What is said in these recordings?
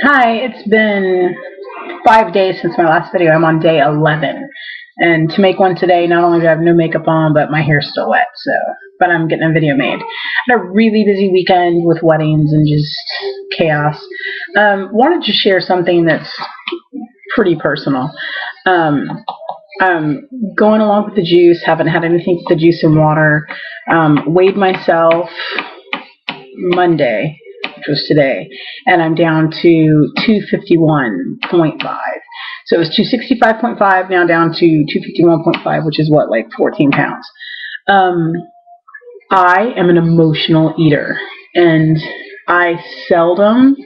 Hi, it's been 5 days since my last video. I'm on day 11. And to make one today, not only do I have no makeup on, but my hair's still wet, but I'm getting a video made. I had a really busy weekend with weddings and just chaos. Wanted to share something that's pretty personal. Um, I'm going along with the juice, haven't had anything but the juice and water. Weighed myself Monday, which was today, and I'm down to 251.5. So it was 265.5, now down to 251.5, which is what, like 14 pounds. Um, I am an emotional eater, and I seldom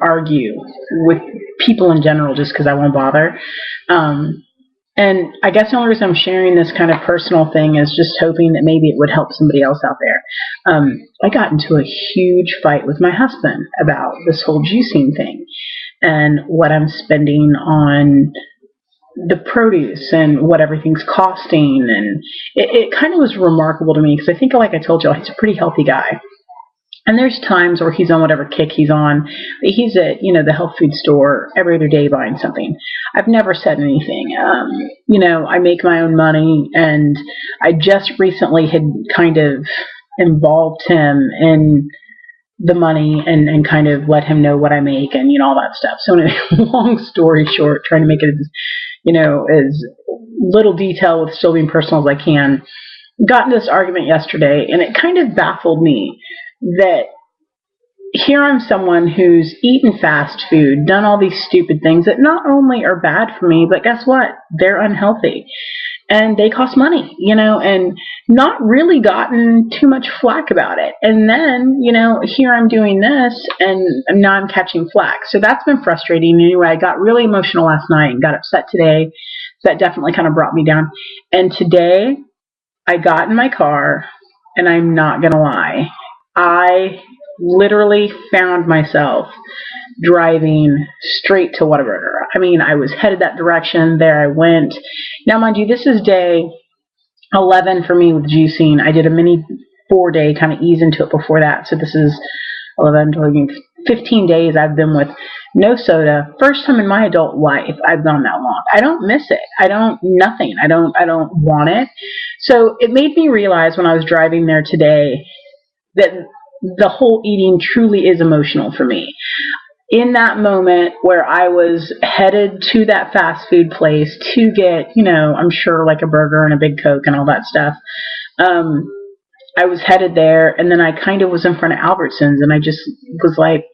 argue with people in general just because I won't bother. Um, and I guess the only reason I'm sharing this kind of personal thing is just hoping that maybe it would help somebody else out there. I got into a huge fight with my husband about this whole juicing thing and what I'm spending on the produce and what everything's costing. And it kind of was remarkable to me because I think, like I told you, he's a pretty healthy guy. And there's times where he's on whatever kick he's on. He's at, the health food store every other day buying something. I've never said anything. I make my own money, and I just recently had kind of involved him in the money and kind of let him know what I make and, all that stuff. So, in a long story short, trying to make it as little detail with still being personal as I can, got into this argument yesterday, and it kind of baffled me that here I'm someone who's eaten fast food, done all these stupid things that not only are bad for me, but guess what? They're unhealthy. And they cost money, and not really gotten too much flack about it. And then, here I'm doing this, and now I'm catching flack. So that's been frustrating. Anyway, I got really emotional last night and got upset today. So that definitely kind of brought me down. And today, I got in my car, and I'm not going to lie, I literally found myself driving straight to Whataburger. I mean, I was headed that direction. There I went. Now, mind you, this is day 11 for me with juicing. I did a mini 4-day kind of ease into it before that. So this is 11, 12, 15 days I've been with no soda. First time in my adult life I've gone that long. I don't miss it. I don't want it. So it made me realize when I was driving there today that the whole eating truly is emotional for me. In that moment where I was headed to that fast food place to get, I'm sure like a burger and a big Coke and all that stuff, I was headed there, and then I kind of was in front of Albertsons, and I just was like,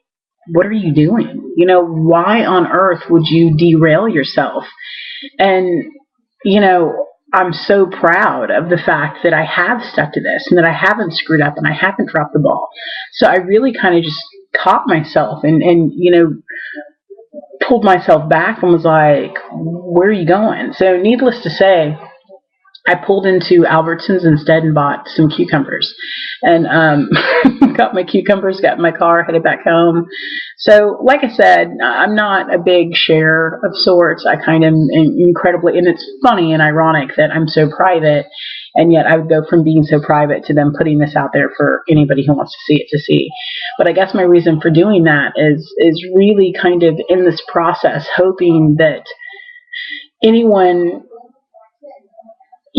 what are you doing? Why on earth would you derail yourself? And, I'm so proud of the fact that I have stuck to this and that I haven't screwed up and I haven't dropped the ball. So I really kind of just caught myself and pulled myself back and was like, where are you going? So needless to say, I pulled into Albertsons instead and bought some cucumbers, and got my cucumbers, got in my car, headed back home. So, like I said, I'm not a big sharer of sorts. I kind of incredibly, and it's funny and ironic that I'm so private, and yet I would go from being so private to them putting this out there for anybody who wants to see it to see. But I guess my reason for doing that is really kind of in this process, hoping that anyone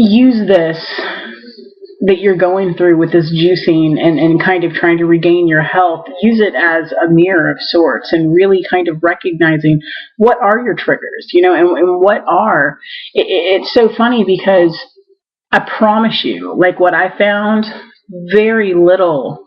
use this that you're going through with this juicing and kind of trying to regain your health, use it as a mirror of sorts and really kind of recognizing what are your triggers, and what are, it's so funny because I promise you, like what I found, very little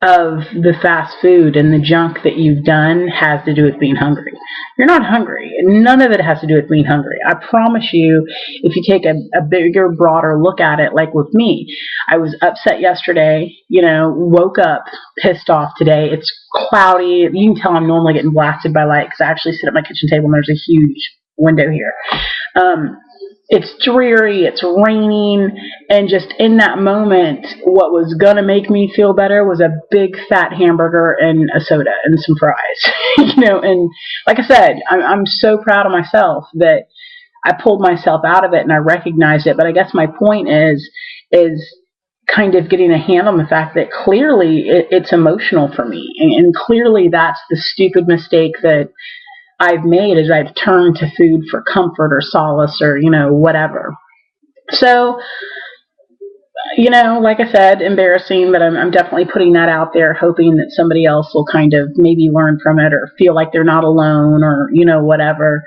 of the fast food and the junk that you've done has to do with being hungry. You're not hungry. None of it has to do with being hungry. I promise you, if you take a bigger, broader look at it, like with me, I was upset yesterday, woke up pissed off today. It's cloudy. You can tell I'm normally getting blasted by light because I actually sit at my kitchen table and there's a huge window here. It's dreary, it's raining, and just in that moment, what was going to make me feel better was a big fat hamburger and a soda and some fries. And like I said, I'm so proud of myself that I pulled myself out of it and I recognized it. But I guess my point is kind of getting a hand on the fact that clearly it's emotional for me. And clearly that's the stupid mistake that I've made, is I've turned to food for comfort or solace or, whatever. So, like I said, embarrassing, but I'm definitely putting that out there, hoping that somebody else will kind of maybe learn from it or feel like they're not alone or, whatever.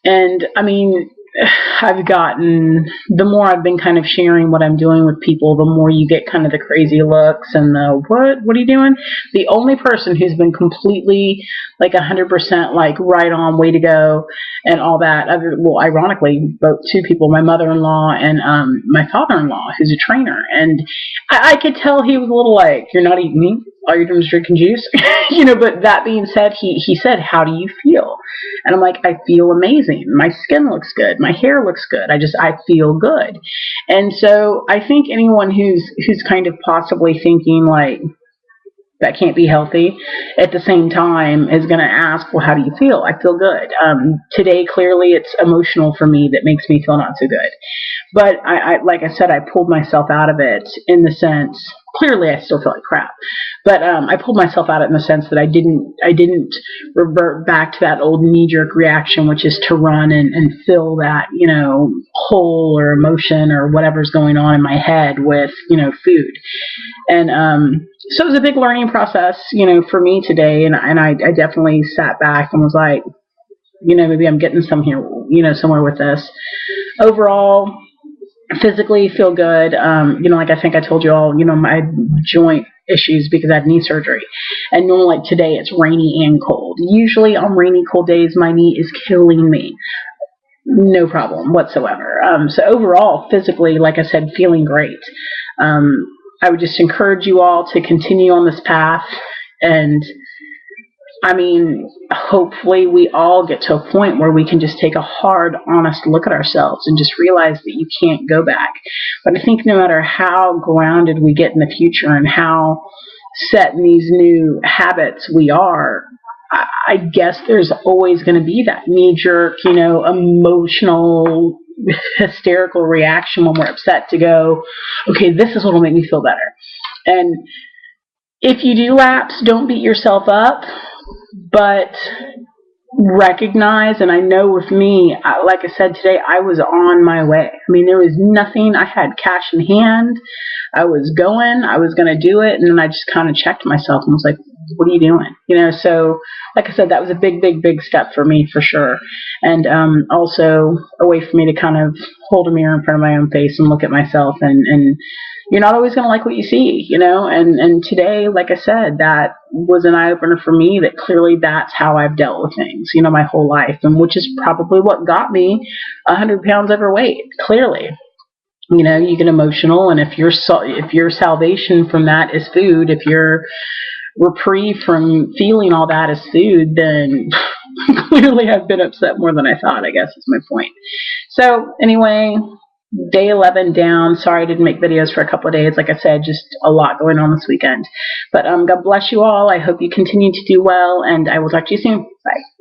And I mean, the more I've been kind of sharing what I'm doing with people, the more you get kind of the crazy looks and the, what are you doing? The only person who's been completely like 100% like right on, way to go, and all that, ironically, both two people, my mother-in-law and my father-in-law, who's a trainer. And I could tell he was a little like, you're not eating meat, all you're doing is drinking juice. But that being said, he said, how do you feel? And I'm like, I feel amazing. My skin looks good. My hair looks good. I feel good. And so I think anyone who's kind of possibly thinking like, that can't be healthy, at the same time is going to ask, well, how do you feel? I feel good. Today, clearly, it's emotional for me that makes me feel not so good. But I like I said, I pulled myself out of it in the sense, clearly I still feel like crap, but I pulled myself out of it in the sense that I didn't revert back to that old knee-jerk reaction, which is to run and fill that, hole or emotion or whatever's going on in my head with, food. And so it was a big learning process, for me today. And I definitely sat back and was like, maybe I'm getting somewhere with this. Overall, physically feel good. Like I think I told you all, my joint issues because I had knee surgery. And normally like today it's rainy and cold. Usually on rainy, cold days, my knee is killing me. No problem whatsoever. So overall, physically, like I said, feeling great. I would just encourage you all to continue on this path. And I mean, hopefully we all get to a point where we can just take a hard, honest look at ourselves and just realize that you can't go back. But I think no matter how grounded we get in the future and how set in these new habits we are, I guess there's always going to be that knee-jerk, emotional, hysterical reaction when we're upset to go, okay, this is what will make me feel better. And if you do lapse, don't beat yourself up, but recognize, and I know with me, like I said today, I was on my way. I mean, there was nothing, I had cash in hand, I was going to do it, and then I just kind of checked myself and was like, what are you doing? So like I said, that was a big, big, big step for me for sure. And also a way for me to kind of hold a mirror in front of my own face and look at myself, and you're not always going to like what you see, and today, like I said, that was an eye-opener for me that clearly that's how I've dealt with things, my whole life, and which is probably what got me 100 pounds overweight, clearly. You get emotional, and if your salvation from that is food, if your reprieve from feeling all that is food, then clearly I've been upset more than I thought, I guess is my point. So anyway, day 11 down. Sorry I didn't make videos for a couple of days. Like I said, just a lot going on this weekend. But God bless you all. I hope you continue to do well, and I will talk to you soon. Bye.